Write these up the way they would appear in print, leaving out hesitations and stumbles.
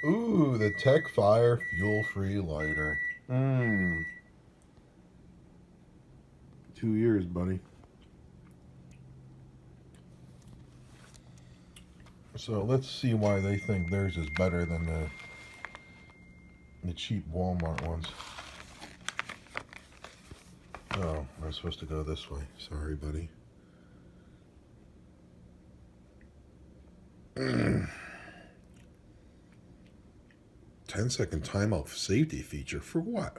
Ooh, the Tekfire fuel-free lighter. 2 years, buddy. So let's see why they think theirs is better than the cheap Walmart ones. Oh, I'm supposed to go this way. Sorry, buddy. 10-second timeout safety feature for what?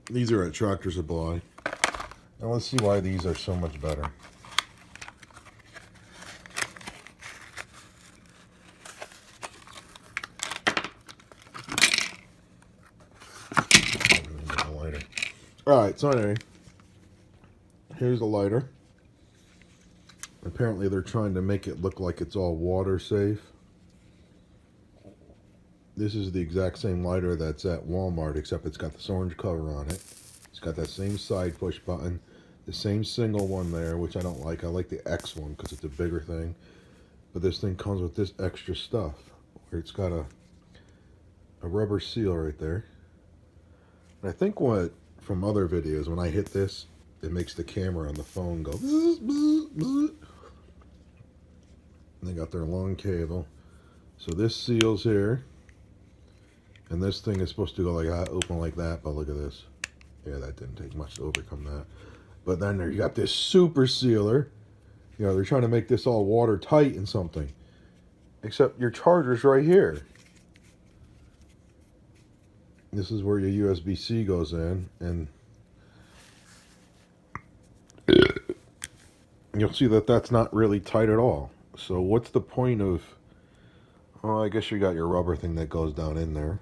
These are at Tractor Supply. Now let's see why these are so much better. Alright, so anyway, here's the lighter. Apparently they're trying to make it look like it's all water safe. This is the exact same lighter that's at Walmart, except it's got this orange cover on it. It's got that same side push button, the same single one there, which I don't like. I like the X one because it's a bigger thing. But this thing comes with this extra stuff, where it's got a rubber seal right there. And I think from other videos, when I hit this, it makes the camera on the phone go bzz, bzz, bzz. And they got their long cable. So this seals here. And this thing is supposed to go like that, open like that, but look at this. Yeah, that didn't take much to overcome that. But then there you got this super sealer. You know, they're trying to make this all watertight and something. Except your charger's right here. This is where your USB-C goes in, and you'll see that that's not really tight at all. So what's the point of... Oh, I guess you got your rubber thing that goes down in there.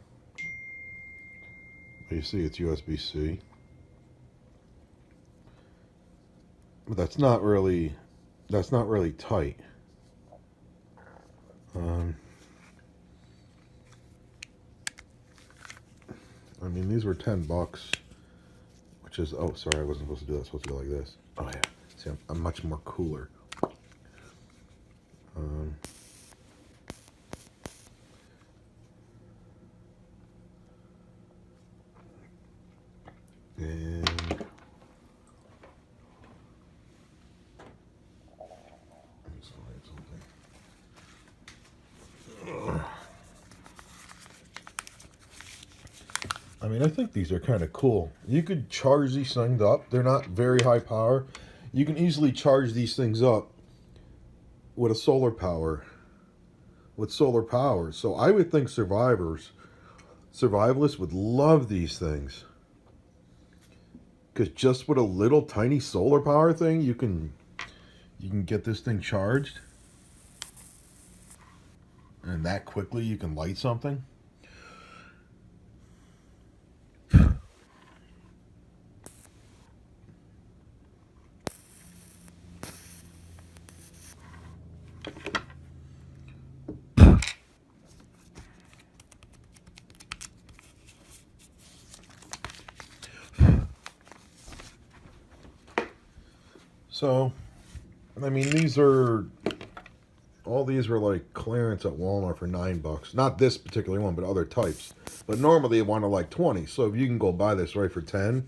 You see it's USB-C. But that's not really tight. I mean, these were $10, which is, oh, sorry, I wasn't supposed to do that. I was supposed to go like this. Oh yeah, see, I'm much more cooler. And I mean, I think these are kind of cool. You could charge these things up. They're not very high power. You can easily charge these things up with solar power. So I would think survivalists would love these things. Because just with a little tiny solar power thing, you can get this thing charged. And that quickly you can light something. So, I mean, all these were like clearance at Walmart for $9. Not this particular one, but other types. But normally you want to like 20. So if you can go buy this right for 10,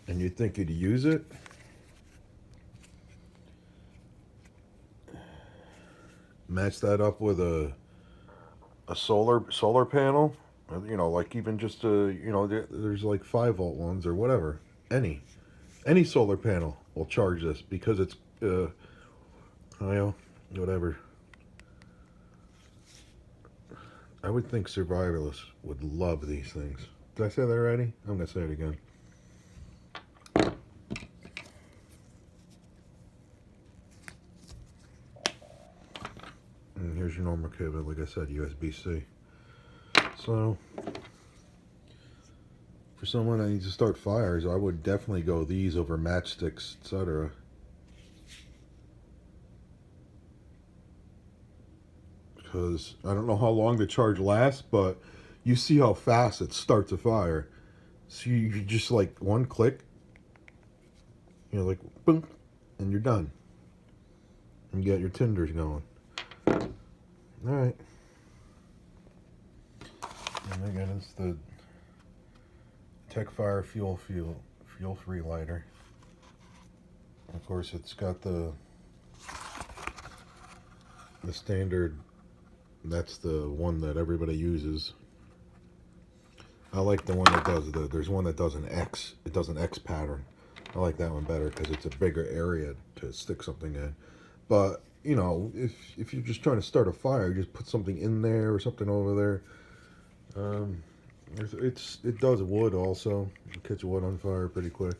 and you think you'd use it, match that up with a solar panel. You know, like even just there's like 5-volt ones or whatever. Any solar panel will charge this because it's whatever. I would think survivalists would love these things. Did I say that already? I'm gonna say it again. And here's your normal cable, like I said, USB-C. So for someone that needs to start fires, I would definitely go these over matchsticks, etc. Because I don't know how long the charge lasts, but you see how fast it starts a fire. So you just like one click, you know, like boom, and you're done. And you got your tinders going. All right. And again, it's the Tekfire fuel-free lighter. Of course, it's got the standard. That's the one that everybody uses. I like the one that does there's one that does an X. It does an X pattern. I like that one better because it's a bigger area to stick something in. But you know, if you're just trying to start a fire, you just put something in there or something over there. It does wood also. You catch wood on fire pretty quick.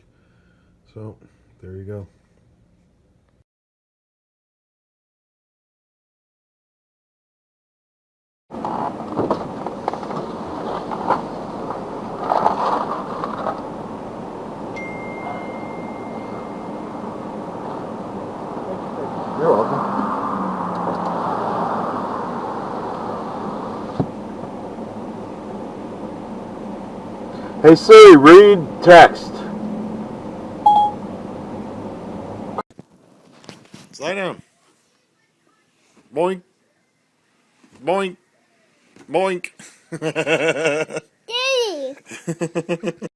So there you go. You're welcome. Hey Siri, read text. Slide down. Boink. Boink. Boink. Daddy.